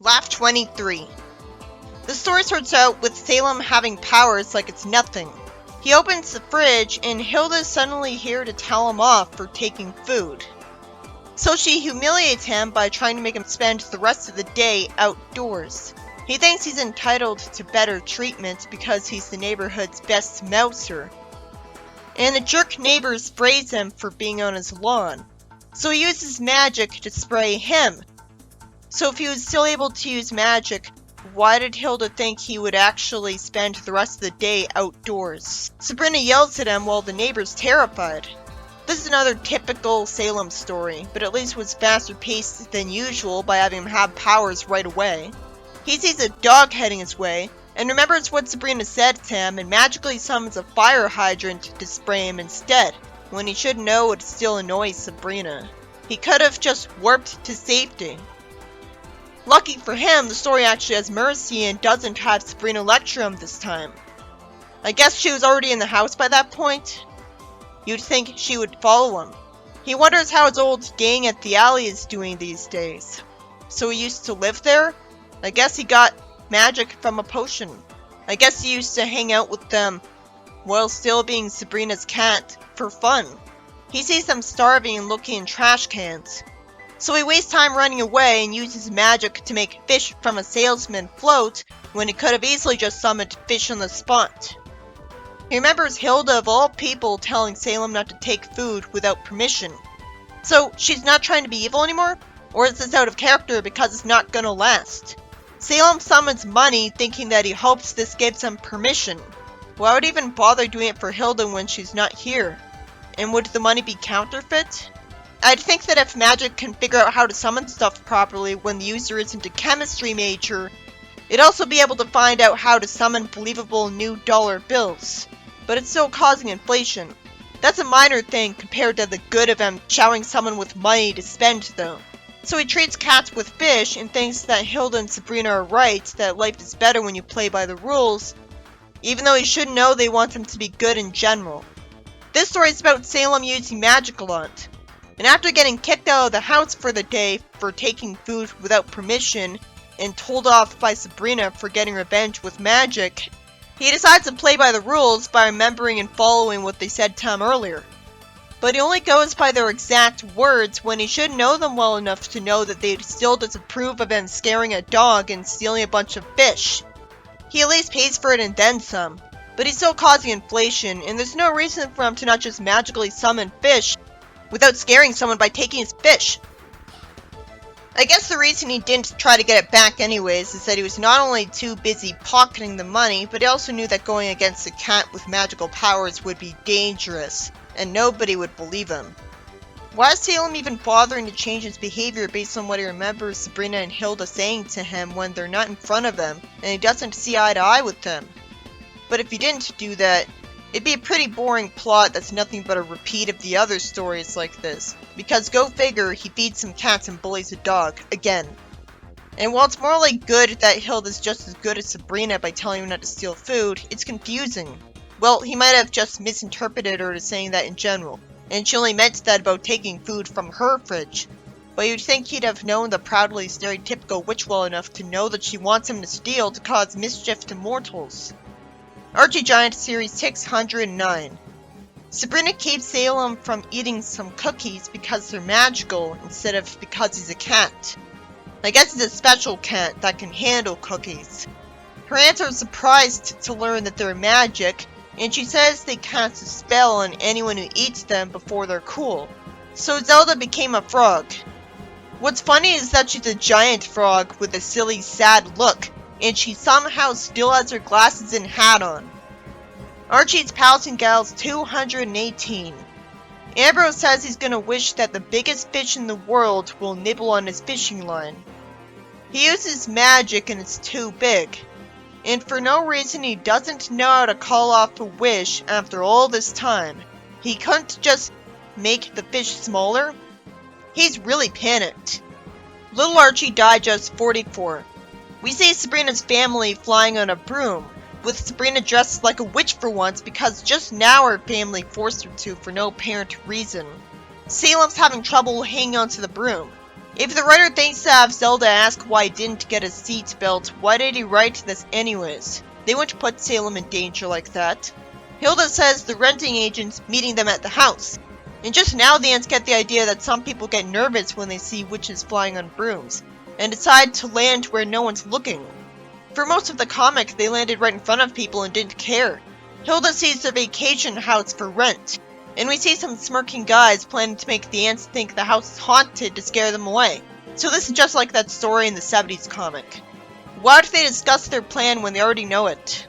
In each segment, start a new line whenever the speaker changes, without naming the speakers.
Laugh 23. The story starts out with Salem having powers like it's nothing. He opens the fridge and Hilda's suddenly here to tell him off for taking food. So she humiliates him by trying to make him spend the rest of the day outdoors. He thinks he's entitled to better treatment because he's the neighborhood's best mouser. And the jerk neighbor sprays him for being on his lawn. So he uses magic to spray him. So if he was still able to use magic, why did Hilda think he would actually spend the rest of the day outdoors? Sabrina yells at him while the neighbor's terrified. This is another typical Salem story, but at least was faster paced than usual by having him have powers right away. He sees a dog heading his way, and remembers what Sabrina said to him and magically summons a fire hydrant to spray him instead, when he should know it would still annoy Sabrina. He could have just warped to safety. Lucky for him, the story actually has mercy and doesn't have Sabrina lecture him this time. I guess she was already in the house by that point. You'd think she would follow him. He wonders how his old gang at the alley is doing these days. So he used to live there? I guess he got magic from a potion. I guess he used to hang out with them while still being Sabrina's cat for fun. He sees them starving and looking in trash cans. So he wastes time running away and uses magic to make fish from a salesman float when he could have easily just summoned fish on the spot. He remembers Hilda of all people telling Salem not to take food without permission. So she's not trying to be evil anymore? Or is this out of character because it's not gonna last? Salem summons money thinking that he hopes this gives him permission. Why would he even bother doing it for Hilda when she's not here? And would the money be counterfeit? I'd think that if magic can figure out how to summon stuff properly when the user isn't a chemistry major, it'd also be able to find out how to summon believable new dollar bills. But it's still causing inflation. That's a minor thing compared to the good of him showering someone with money to spend though. So he treats cats with fish and thinks that Hilda and Sabrina are right, that life is better when you play by the rules, even though he should know they want him to be good in general. This story is about Salem using magic a lot. And after getting kicked out of the house for the day for taking food without permission and told off by Sabrina for getting revenge with magic, he decides to play by the rules by remembering and following what they said to him earlier. But he only goes by their exact words when he should know them well enough to know that they'd still disapprove of him scaring a dog and stealing a bunch of fish. He at least pays for it and then some, but he's still causing inflation, and there's no reason for him to not just magically summon fish without scaring someone by taking his fish. I guess the reason he didn't try to get it back anyways is that he was not only too busy pocketing the money, but he also knew that going against a cat with magical powers would be dangerous, and nobody would believe him. Why is Salem even bothering to change his behavior based on what he remembers Sabrina and Hilda saying to him when they're not in front of him, and he doesn't see eye to eye with them? But if he didn't do that, it'd be a pretty boring plot that's nothing but a repeat of the other stories like this. Because go figure, he feeds some cats and bullies a dog, again. And while it's morally good that Hilda's just as good as Sabrina by telling him not to steal food, it's confusing. Well, he might have just misinterpreted her as saying that in general, and she only meant that about taking food from her fridge. But you'd think he'd have known the proudly stereotypical witch well enough to know that she wants him to steal to cause mischief to mortals. Archie Giant Series 609. Sabrina keeps Salem from eating some cookies because they're magical instead of because he's a cat. I guess he's a special cat that can handle cookies. Her aunts are surprised to learn that they're magic, and she says they cast a spell on anyone who eats them before they're cool. So Zelda became a frog. What's funny is that she's a giant frog with a silly, sad look, and she somehow still has her glasses and hat on. Archie's Pals and Gals 218. Ambrose says he's gonna wish that the biggest fish in the world will nibble on his fishing line. He uses magic and it's too big. And for no reason he doesn't know how to call off a wish after all this time. He couldn't just make the fish smaller? He's really panicked. Little Archie Digest 44. We see Sabrina's family flying on a broom, with Sabrina dressed like a witch for once because just now her family forced her to for no apparent reason. Salem's having trouble hanging onto the broom. If the writer thinks to have Zelda ask why he didn't get a seatbelt, why did he write this anyways? They wouldn't put Salem in danger like that. Hilda says the renting agent's meeting them at the house. And just now the ants get the idea that some people get nervous when they see witches flying on brooms, and decide to land where no one's looking. For most of the comic, they landed right in front of people and didn't care. Hilda sees the vacation house for rent, and we see some smirking guys planning to make the ants think the house is haunted to scare them away. So this is just like that story in the 70s comic. Why do they discuss their plan when they already know it?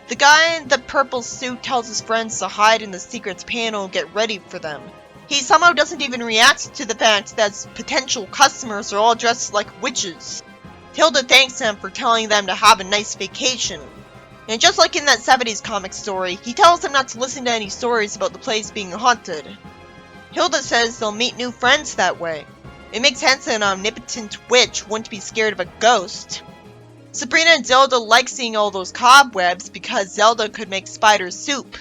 The guy in the purple suit tells his friends to hide in the secrets panel and get ready for them. He somehow doesn't even react to the fact that potential customers are all dressed like witches. Hilda thanks him for telling them to have a nice vacation. And just like in that 70s comic story, he tells them not to listen to any stories about the place being haunted. Hilda says they'll meet new friends that way. It makes sense that an omnipotent witch wouldn't be scared of a ghost. Sabrina and Zelda like seeing all those cobwebs because Zelda could make spider soup.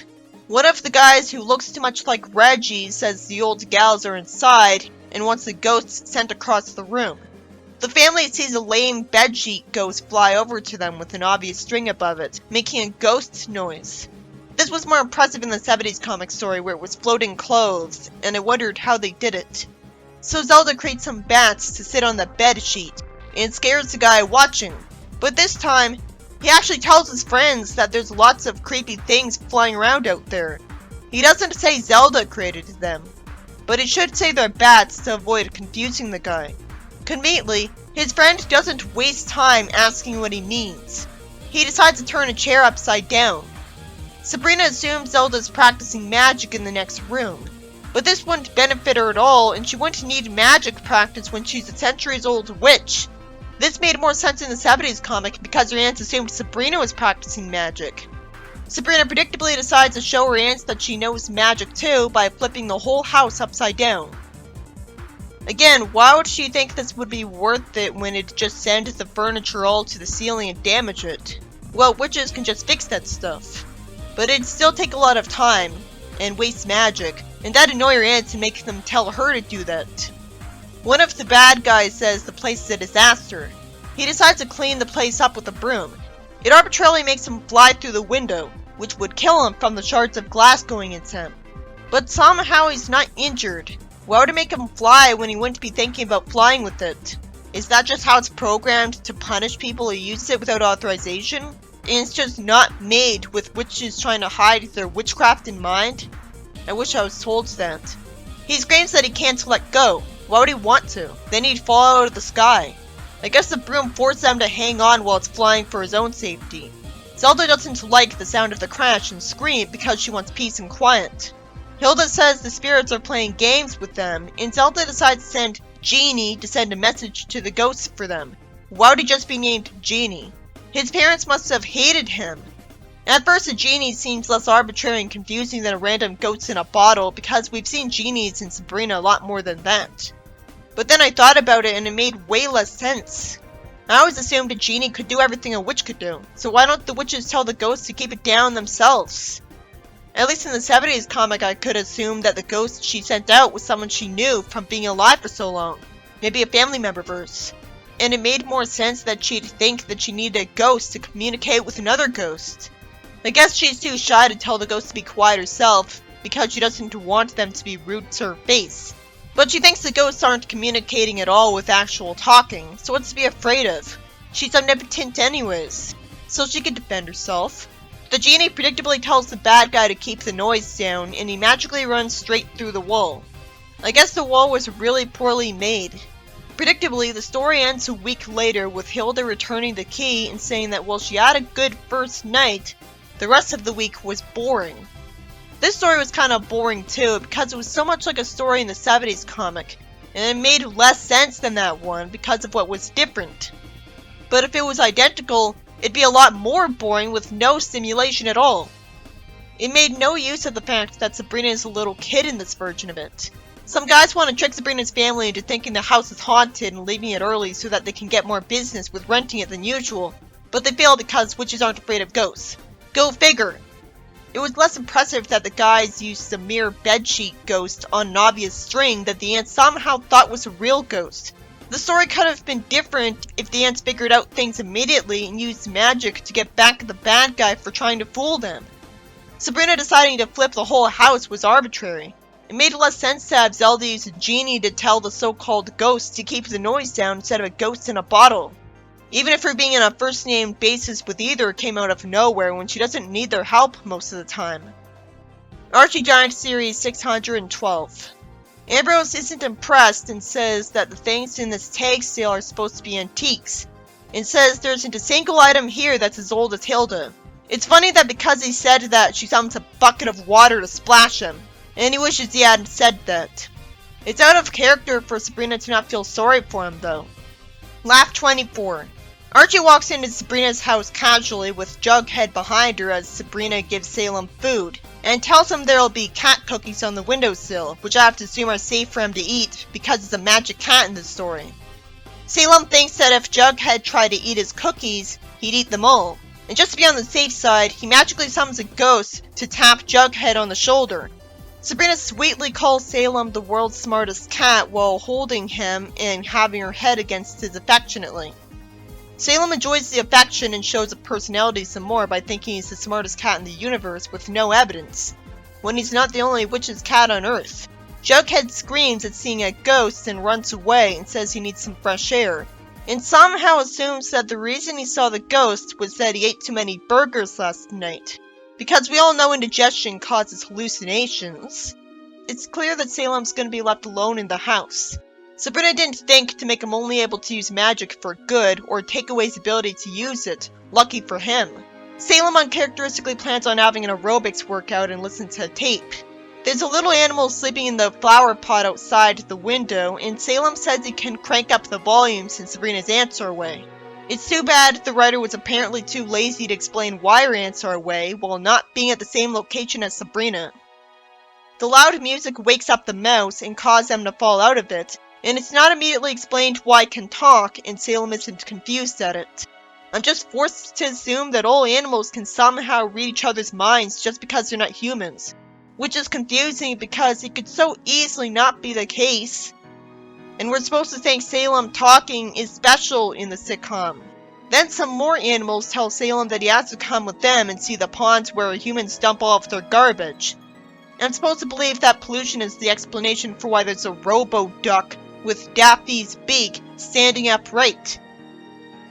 One of the guys who looks too much like Reggie says the old gals are inside and wants the ghosts sent across the room. The family sees a lame bedsheet ghost fly over to them with an obvious string above it, making a ghost noise. This was more impressive in the 70s comic story where it was floating clothes, and I wondered how they did it. So Zelda creates some bats to sit on the bedsheet, and scares the guy watching. But this time, he actually tells his friends that there's lots of creepy things flying around out there. He doesn't say Zelda created them, but it should say they're bats to avoid confusing the guy. Conveniently, his friend doesn't waste time asking what he means. He decides to turn a chair upside down. Sabrina assumes Zelda's practicing magic in the next room, but this wouldn't benefit her at all, and she wouldn't need magic practice when she's a centuries-old witch. This made more sense in the 70s comic because her aunts assumed Sabrina was practicing magic. Sabrina predictably decides to show her aunts that she knows magic too by flipping the whole house upside down. Again, why would she think this would be worth it when it just sends the furniture all to the ceiling and damage it? Well, witches can just fix that stuff. But it'd still take a lot of time, and waste magic, and that'd annoy her aunts and make them tell her to do that. One of the bad guys says the place is a disaster. He decides to clean the place up with a broom. It arbitrarily makes him fly through the window, which would kill him from the shards of glass going into him. But somehow he's not injured. Why would it make him fly when he wouldn't be thinking about flying with it? Is that just how it's programmed to punish people who use it without authorization? And it's just not made with witches trying to hide their witchcraft in mind? I wish I was told that. He screams that he can't let go. Why would he want to? Then he'd fall out of the sky. I guess the broom forced him to hang on while it's flying for his own safety. Zelda doesn't like the sound of the crash and scream because she wants peace and quiet. Hilda says the spirits are playing games with them, and Zelda decides to send Genie to send a message to the ghosts for them. Why would he just be named Genie? His parents must have hated him. At first, a genie seems less arbitrary and confusing than a random ghost in a bottle because we've seen genies in Sabrina a lot more than that. But then I thought about it and it made way less sense. I always assumed a genie could do everything a witch could do, so why don't the witches tell the ghosts to keep it down themselves? At least in the 70s comic I could assume that the ghost she sent out was someone she knew from being alive for so long. Maybe a family member verse. And it made more sense that she'd think that she needed a ghost to communicate with another ghost. I guess she's too shy to tell the ghost to be quiet herself, because she doesn't want them to be rude to her face. But she thinks the ghosts aren't communicating at all with actual talking, so what's to be afraid of? She's omnipotent anyways, so she can defend herself. The genie predictably tells the bad guy to keep the noise down, and he magically runs straight through the wall. I guess the wall was really poorly made. Predictably, the story ends a week later with Hilda returning the key and saying that while she had a good first night, the rest of the week was boring. This story was kind of boring too, because it was so much like a story in the 70s comic, and it made less sense than that one because of what was different. But if it was identical, it'd be a lot more boring with no stimulation at all. It made no use of the fact that Sabrina is a little kid in this version of it. Some guys want to trick Sabrina's family into thinking the house is haunted and leaving it early so that they can get more business with renting it than usual, but they fail because witches aren't afraid of ghosts. Go figure! It was less impressive that the guys used the mere bedsheet ghost on an obvious string that the ants somehow thought was a real ghost. The story could have been different if the ants figured out things immediately and used magic to get back at the bad guy for trying to fool them. Sabrina deciding to flip the whole house was arbitrary. It made less sense to have Zelda use a genie to tell the so-called ghost to keep the noise down instead of a ghost in a bottle. Even if her being on a first-name basis with either came out of nowhere when she doesn't need their help most of the time. Archie Giant Series 612. Ambrose isn't impressed and says that the things in this tag sale are supposed to be antiques, and says there isn't a single item here that's as old as Hilda. It's funny that because he said that, she summons a bucket of water to splash him, and he wishes he hadn't said that. It's out of character for Sabrina to not feel sorry for him though. Laugh 24. Archie walks into Sabrina's house casually with Jughead behind her as Sabrina gives Salem food, and tells him there will be cat cookies on the windowsill, which I have to assume are safe for him to eat because it's a magic cat in the story. Salem thinks that if Jughead tried to eat his cookies, he'd eat them all, and just to be on the safe side, he magically summons a ghost to tap Jughead on the shoulder. Sabrina sweetly calls Salem the world's smartest cat while holding him and having her head against his affectionately. Salem enjoys the affection and shows a personality some more by thinking he's the smartest cat in the universe with no evidence, when he's not the only witch's cat on Earth. Jughead screams at seeing a ghost and runs away and says he needs some fresh air, and somehow assumes that the reason he saw the ghost was that he ate too many burgers last night, because we all know indigestion causes hallucinations. It's clear that Salem's going to be left alone in the house. Sabrina didn't think to make him only able to use magic for good or take away his ability to use it. Lucky for him. Salem uncharacteristically plans on having an aerobics workout and listen to a tape. There's a little animal sleeping in the flower pot outside the window, and Salem says he can crank up the volume since Sabrina's ants are away. It's too bad the writer was apparently too lazy to explain why her ants are away while not being at the same location as Sabrina. The loud music wakes up the mouse and causes them to fall out of it, and it's not immediately explained why it can talk, and Salem isn't confused at it. I'm just forced to assume that all animals can somehow read each other's minds just because they're not humans, which is confusing because it could so easily not be the case. And we're supposed to think Salem talking is special in the sitcom. Then some more animals tell Salem that he has to come with them and see the ponds where humans dump off their garbage. And I'm supposed to believe that pollution is the explanation for why there's a robo-duck with Daffy's beak standing upright.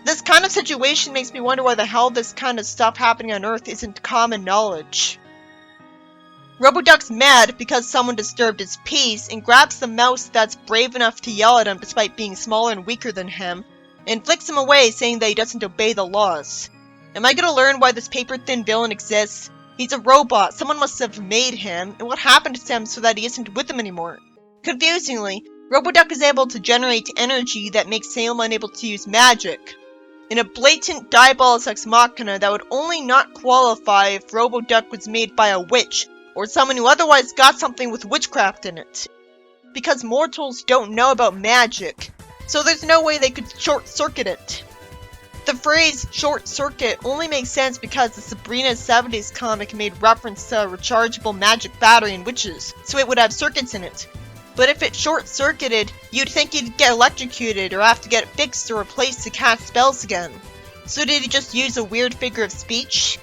This kind of situation makes me wonder why the hell this kind of stuff happening on Earth isn't common knowledge. Roboduck's mad because someone disturbed his peace and grabs the mouse that's brave enough to yell at him despite being smaller and weaker than him, and flicks him away saying that he doesn't obey the laws. Am I gonna learn why this paper-thin villain exists? He's a robot, someone must have made him, and what happened to him so that he isn't with them anymore? Confusingly, Roboduck is able to generate energy that makes Salem unable to use magic, in a blatant Diabolus Ex Machina that would only not qualify if Roboduck was made by a witch, or someone who otherwise got something with witchcraft in it. Because mortals don't know about magic, so there's no way they could short-circuit it. The phrase short-circuit only makes sense because the Sabrina 70s comic made reference to a rechargeable magic battery in witches, so it would have circuits in it. But if it short-circuited, you'd think he'd get electrocuted or have to get it fixed or replaced to cast spells again. So did he just use a weird figure of speech?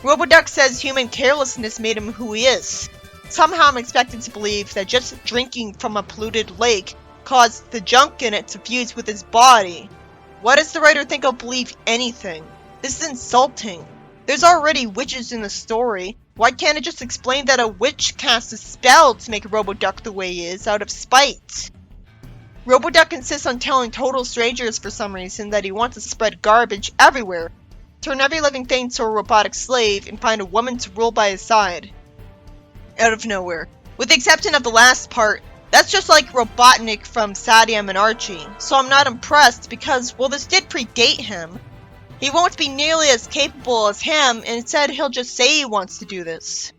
Roboduck says human carelessness made him who he is. Somehow I'm expected to believe that just drinking from a polluted lake caused the junk in it to fuse with his body. Why does the writer think I'll believe anything? This is insulting. There's already witches in the story. Why can't it just explain that a witch cast a spell to make Roboduck the way he is out of spite? Roboduck insists on telling total strangers for some reason that he wants to spread garbage everywhere, turn every living thing to a robotic slave, and find a woman to rule by his side. Out of nowhere. With the exception of the last part, that's just like Robotnik from Saddam and Archie, so I'm not impressed because, well, this did predate him. He won't be nearly as capable as him, and instead he'll just say he wants to do this.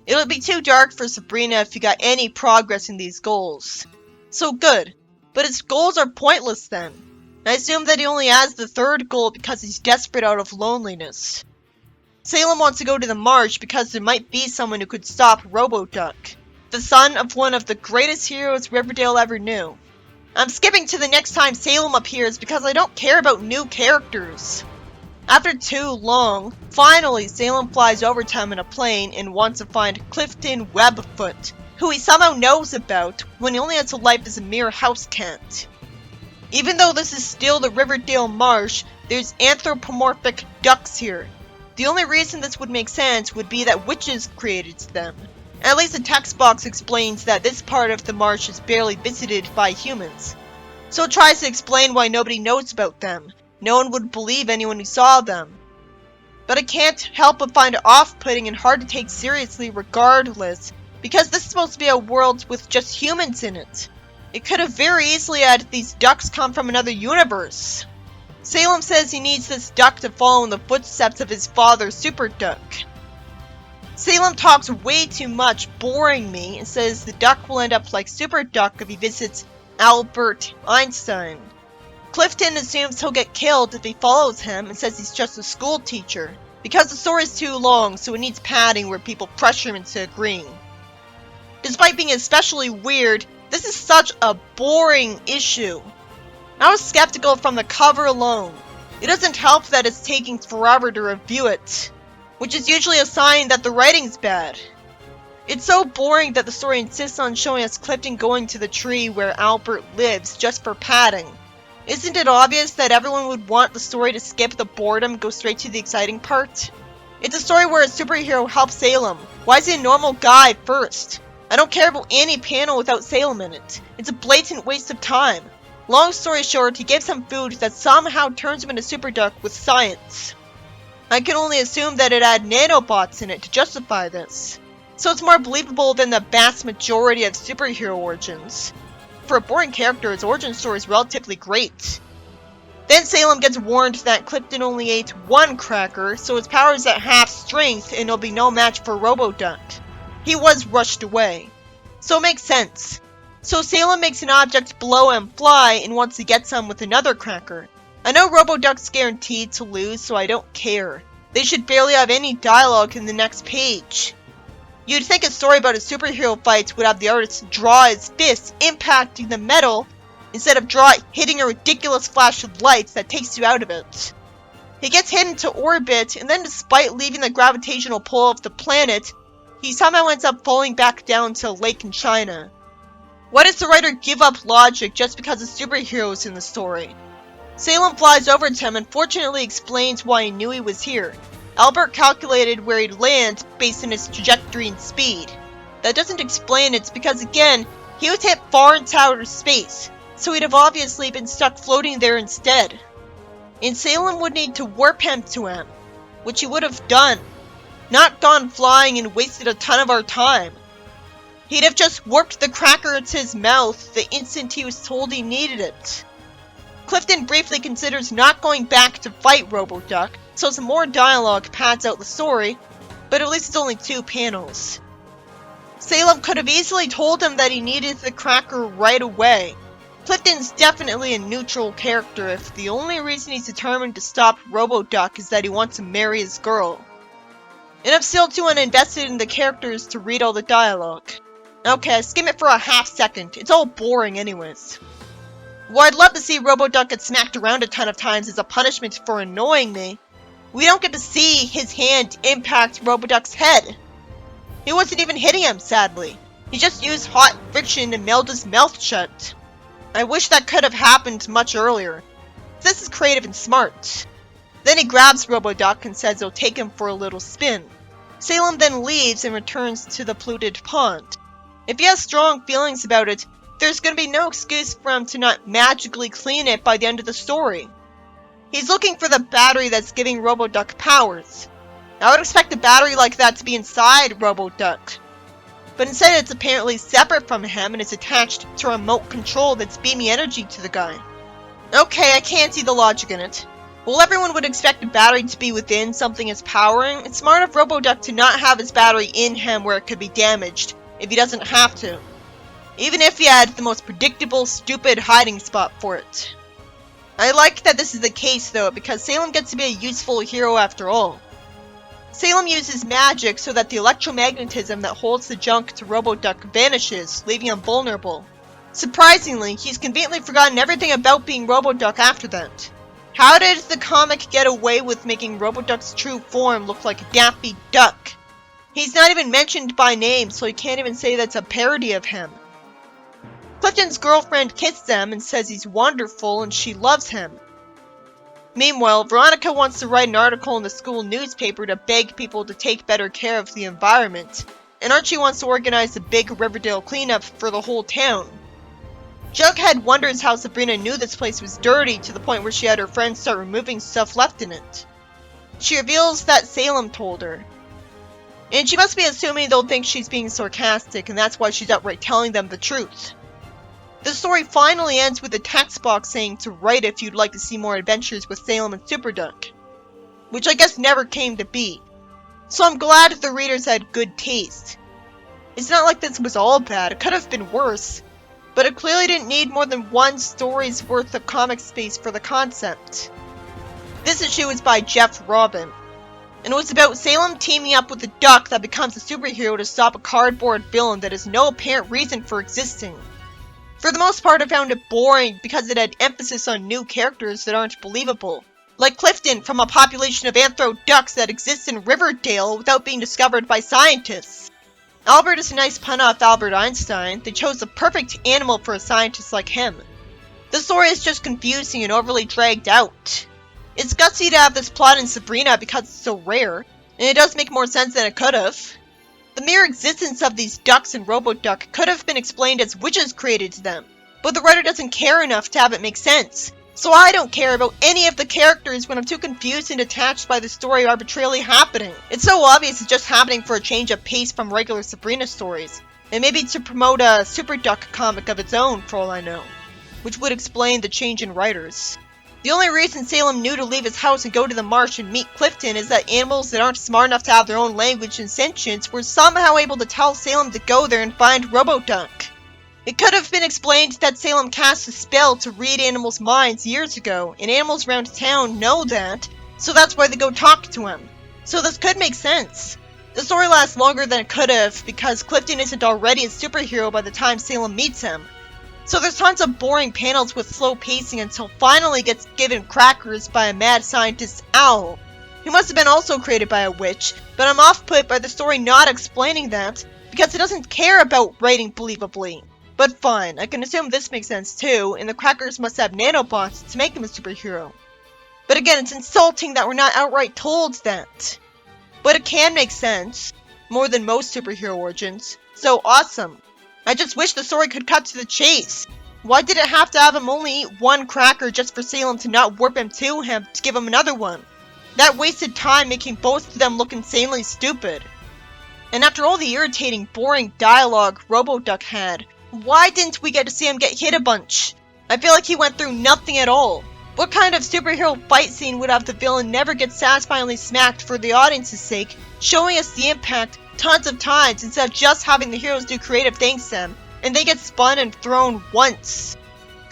It'll be too dark for Sabrina if he got any progress in these goals. So good, but his goals are pointless then. I assume that he only has the third goal because he's desperate out of loneliness. Salem wants to go to the march because there might be someone who could stop Roboduck, the son of one of the greatest heroes Riverdale ever knew. I'm skipping to the next time Salem appears because I don't care about new characters. After too long, finally Salem flies over to him in a plane and wants to find Clifton Webfoot, who he somehow knows about when he only has a life as a mere house cat. Even though this is still the Riverdale Marsh, there's anthropomorphic ducks here. The only reason this would make sense would be that witches created them. At least the text box explains that this part of the marsh is barely visited by humans. So it tries to explain why nobody knows about them. No one would believe anyone who saw them. But I can't help but find it off-putting and hard to take seriously regardless, because this is supposed to be a world with just humans in it. It could have very easily added these ducks come from another universe. Salem says he needs this duck to follow in the footsteps of his father, Super Duck. Salem talks way too much, boring me, and says the duck will end up like Super Duck if he visits Albert Einstein. Clifton assumes he'll get killed if he follows him and says he's just a school teacher, because the story's too long, so it needs padding where people pressure him into agreeing. Despite being especially weird, this is such a boring issue. I was skeptical from the cover alone. It doesn't help that it's taking forever to review it, which is usually a sign that the writing's bad. It's so boring that the story insists on showing us Clifton going to the tree where Albert lives just for padding. Isn't it obvious that everyone would want the story to skip the boredom and go straight to the exciting part? It's a story where a superhero helps Salem. Why is he a normal guy first? I don't care about any panel without Salem in it. It's a blatant waste of time. Long story short, he gives him food that somehow turns him into Super Duck with science. I can only assume that it had nanobots in it to justify this. So it's more believable than the vast majority of superhero origins. For a boring character, his origin story is relatively great. Then Salem gets warned that Clifton only ate one cracker, so his power is at half strength and he'll be no match for Roboduck. He was rushed away. So it makes sense. So Salem makes an object below him fly and wants to get some with another cracker. I know Roboduck's guaranteed to lose, so I don't care. They should barely have any dialogue in the next page. You'd think a story about a superhero fight would have the artist draw his fists impacting the metal, instead of draw it hitting a ridiculous flash of lights that takes you out of it. He gets hit into orbit, and then despite leaving the gravitational pull of the planet, he somehow ends up falling back down to a lake in China. Why does the writer give up logic just because of superheroes in the story? Salem flies over to him and fortunately explains why he knew he was here. Albert calculated where he'd land based on his trajectory and speed. That doesn't explain it because, again, he was hit far into outer space, so he'd have obviously been stuck floating there instead. And Salem would need to warp him to him, which he would have done, not gone flying and wasted a ton of our time. He'd have just warped the cracker into his mouth the instant he was told he needed it. Clifton briefly considers not going back to fight Roboduck, so some more dialogue pads out the story, but at least it's only 2 panels. Salem could have easily told him that he needed the cracker right away. Clifton's definitely a neutral character if the only reason he's determined to stop Roboduck is that he wants to marry his girl. And I'm still too uninvested in the characters to read all the dialogue. Okay, skim it for a half second. It's all boring anyways. While I'd love to see Roboduck get smacked around a ton of times as a punishment for annoying me, we don't get to see his hand impact Roboduck's head. He wasn't even hitting him, sadly. He just used hot friction to meld his mouth shut. I wish that could have happened much earlier. This is creative and smart. Then he grabs Roboduck and says he'll take him for a little spin. Salem then leaves and returns to the polluted pond. If he has strong feelings about it, there's going to be no excuse for him to not magically clean it by the end of the story. He's looking for the battery that's giving Roboduck powers. I would expect a battery like that to be inside Roboduck. But instead it's apparently separate from him and is attached to a remote control that's beaming energy to the guy. Okay, I can't see the logic in it. While everyone would expect a battery to be within something it's powering, it's smart of Roboduck to not have his battery in him where it could be damaged, if he doesn't have to. Even if he had the most predictable, stupid hiding spot for it. I like that this is the case though, because Salem gets to be a useful hero after all. Salem uses magic so that the electromagnetism that holds the junk to Roboduck vanishes, leaving him vulnerable. Surprisingly, he's conveniently forgotten everything about being Roboduck after that. How did the comic get away with making Roboduck's true form look like Daffy Duck? He's not even mentioned by name, so you can't even say that's a parody of him. Clifton's girlfriend kisses him and says he's wonderful and she loves him. Meanwhile, Veronica wants to write an article in the school newspaper to beg people to take better care of the environment, and Archie wants to organize a big Riverdale cleanup for the whole town. Jughead wonders how Sabrina knew this place was dirty to the point where she had her friends start removing stuff left in it. She reveals that Salem told her. And she must be assuming they'll think she's being sarcastic, and that's why she's outright telling them the truth. The story finally ends with a text box saying to write if you'd like to see more adventures with Salem and Superduck, which I guess never came to be. So I'm glad the readers had good taste. It's not like this was all bad, it could have been worse, but it clearly didn't need more than one story's worth of comic space for the concept. This issue is by Jeff Robin, and it was about Salem teaming up with a duck that becomes a superhero to stop a cardboard villain that has no apparent reason for existing. For the most part, I found it boring because it had emphasis on new characters that aren't believable, like Clifton from a population of anthro ducks that exists in Riverdale without being discovered by scientists. Albert is a nice pun off Albert Einstein. They chose the perfect animal for a scientist like him. The story is just confusing and overly dragged out. It's gutsy to have this plot in Sabrina because it's so rare, and it does make more sense than it could have. The mere existence of these ducks in Roboduck could have been explained as witches created them, but the writer doesn't care enough to have it make sense. So I don't care about any of the characters when I'm too confused and detached by the story arbitrarily happening. It's so obvious it's just happening for a change of pace from regular Sabrina stories, and maybe to promote a Superduck comic of its own for all I know, which would explain the change in writers. The only reason Salem knew to leave his house and go to the marsh and meet Clifton is that animals that aren't smart enough to have their own language and sentience were somehow able to tell Salem to go there and find Roboduck. It could have been explained that Salem cast a spell to read animals' minds years ago, and animals around town know that, so that's why they go talk to him. So this could make sense. The story lasts longer than it could have because Clifton isn't already a superhero by the time Salem meets him. So there's tons of boring panels with slow pacing until finally gets given crackers by a mad scientist owl, who must have been also created by a witch, but I'm off-put by the story not explaining that because it doesn't care about writing believably. But fine, I can assume this makes sense too, and the crackers must have nanobots to make him a superhero. But again, it's insulting that we're not outright told that. But it can make sense, more than most superhero origins, so awesome. I just wish the story could cut to the chase. Why did it have to have him only eat one cracker just for Salem to not warp him to give him another one? That wasted time making both of them look insanely stupid. And after all the irritating, boring dialogue Roboduck had, why didn't we get to see him get hit a bunch? I feel like he went through nothing at all. What kind of superhero fight scene would have the villain never get satisfyingly smacked for the audience's sake, showing us the impact tons of times instead of just having the heroes do creative things to them, and they get spun and thrown once?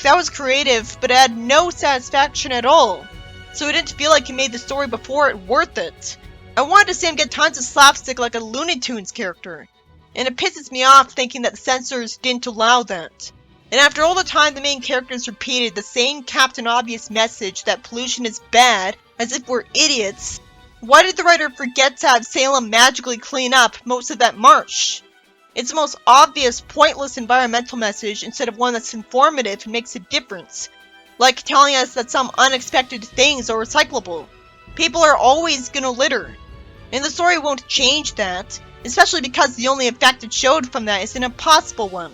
That was creative, but it had no satisfaction at all. So it didn't feel like he made the story before it worth it. I wanted to see him get tons of slapstick like a Looney Tunes character. And it pisses me off thinking that the censors didn't allow that. And after all the time the main characters repeated the same Captain Obvious message that pollution is bad, as if we're idiots, why did the writer forget to have Salem magically clean up most of that marsh? It's the most obvious, pointless environmental message instead of one that's informative and makes a difference. Like telling us that some unexpected things are recyclable. People are always gonna litter. And the story won't change that. Especially because the only effect it showed from that is an impossible one.